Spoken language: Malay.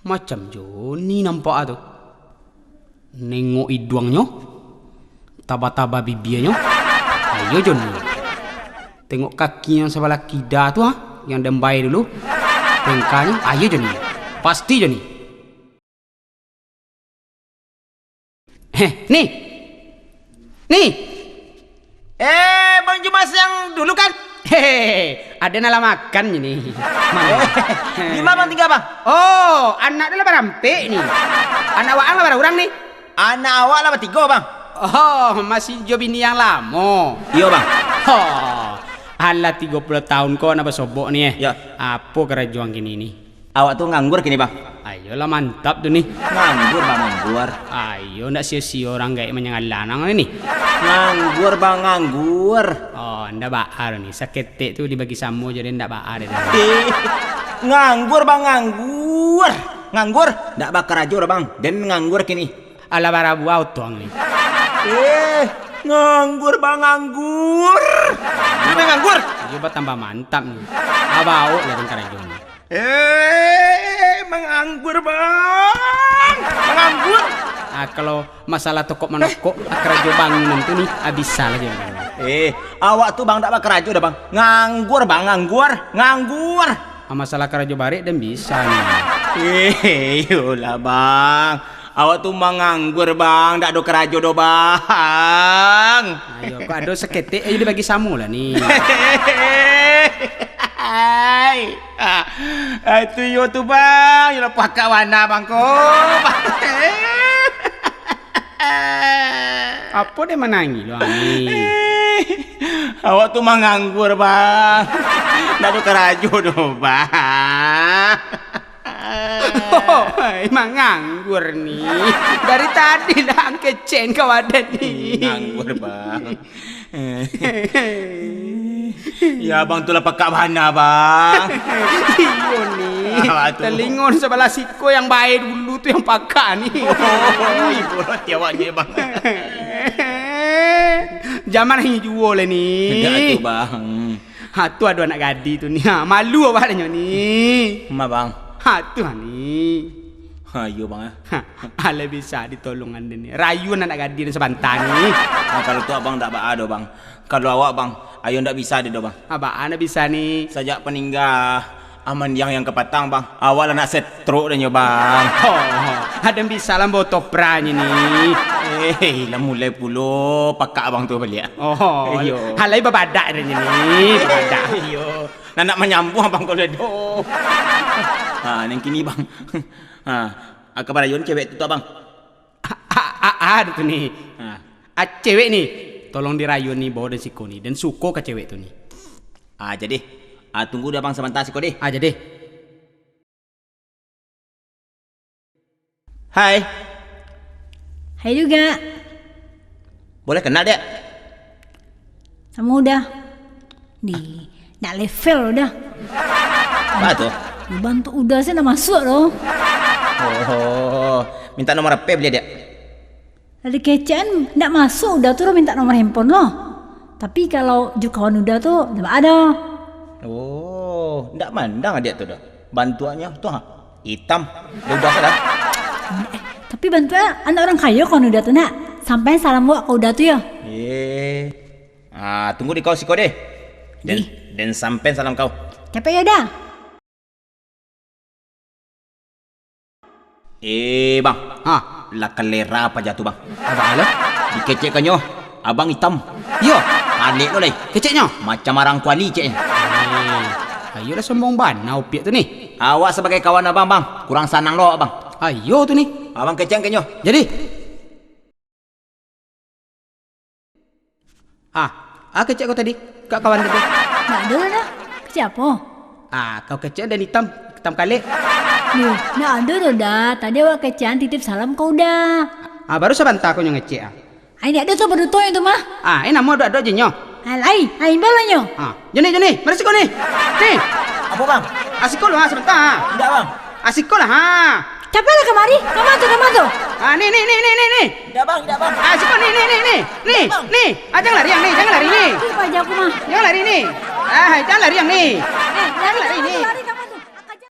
Macam Joni nampak tu. Nengok hidungnya, taba-taba bibirnya. Ayo Joni. Tengok kaki yang sebelah kida tu yang dembai dulu. Tengkanya, ayo Joni. Pasti Joni. Nih. Bang Jumas yang dulu kan? Ada nala makan ini. Di mana bang tinggal bang? Oh, anak dia lah berampik ni. Anak awak lah berapa orang ni? Anak awak lah bertiga bang. Oh, masih jo bini yang lama. Iya bang. Oh, alah 30 tahun kau nak bersobok ni Ya. Apa kerajuan gini ni? Awak tuh nganggur kini bang? Ayolah mantap tu ni. Nganggur bang, nganggur. Ayo nak sia-sia orang gaya menyangat lanang ni. Nganggur bang, nganggur. Oh, ndak baar ni. Saketek tu dibagi samu jadi ndak baar dia. Nganggur bang, nganggur. Nganggur, ndak bakar aja bang. Dan nganggur kini. Ala barabu tuang ni. Nganggur bang, nganggur. Kenapa nganggur? Coba tambah mantap ni. Abau lah dengan kerajuan ni. Menganggur bang. Menganggur. Kalau masalah tokok menokok kerajuan bangunan tu ni bisa lah je. Awak tuh bang tak bakar aja bang. Nganggur bang, nganggur. Nganggur. Masalah kerajuan barik dan bisa ni. Yolah bang. Awak tuh menganggur bang, tak ada kerajo do bang. Ayo, kok ada seketik aja dibagi samu lah ni. Itu yo tuh bang, yo pakak warna bang ko. Apa dia menangi lo ni? Awak tuh menganggur bang, tak ada kerajo do bang. Emang nganggur ni. Dari tadi dah kecen kau ada ni. Nganggur bang. Ya bang tu lah pakak mana bang. Iyo ni. Telingon sebelah siko yang baik dulu tu yang pakak ni. Oh, ibu lah tiawaknya bang. Zaman ini jual lah ni. Enggak tu bang. Tu ada anak gadi tu ni. Malu apa adanya ni? Ma bang. Tu ni. Ayo bang. Ala bisa ditolong anda ni. Rayuan anak gadi dan sebantar ni. Kalau tu abang tak ada bang. Kalau awak bang, ayo ndak bisa dia bang. Abang anda bisa ni. Sejak peninggal aman yang kepatang bang. Awal nak setruk dia bang. Ada bisa lah bawa topranya ni. Lah mulai puluh pakak abang tu balik. Halai babadak dia ni. Babadak. Nak menyambung abang kalau ada. Yang kini bang. Kabar Ayun cewek tu abang. Ada tu ni. Cewek ni. Tolong dirayun ni bawa dan siko ni. Dan suko ke cewek tu ni. Jadi. Tunggu dah bang sebentar siko deh. Jadi. Hai. Hai juga. Boleh kenal dia? Sama udah. Nak level udah. Apa tu? Bantu udah saya nak masuk loh. Minta nomor HP beli dia. Ada kecen nak masuk udah tu minta nomor handphone loh. Tapi kalau kawan udah tu tak ada. Ndak mandang dia tu dah. Bantuannya tu hitam. Dia udah dah. Tapi bantuan anak orang kaya kawan udah tu nak. Sampai salam buat kau udah tu ya. Tunggu di kau siko deh. Dan sampai salam kau. Capek ya dah. Bang. Lah kalera apa jatuh bang? Apa lah? Dikecekkannya abang hitam. Yo, Alik lo leh. keceknya. Macam orang kuali ceknya. Ayolah sombong banau piak tu ni. Awak sebagai kawan abang bang, kurang sanang lo abang. Ayo tu ni. Abang keceng kenyo. Jadi. Kecek kau tadi. Kak kawan tadi. Nak ada dah. Siapa? Kau kecek dan hitam kali. Nak ada dah. Tadi awak kecen titip salam kau dah. Baru sebentar aku yang ngecek. Ini ada tu berduto yang tu mah. Nama ada je nyo. Hai balanya. Joni, mari siko ni. Ni. Apa bang? Asiko lah sebentar. Tidak bang. Asiko lah Siapa lah kemari? Kamu tu. Ni. Tidak bang. Asiko ni. Ni. Jangan lari yang ni, jangan lari ni. Itu aja aku mah. Jangan lari ni. Jangan lari yang ni. Jangan lari ni.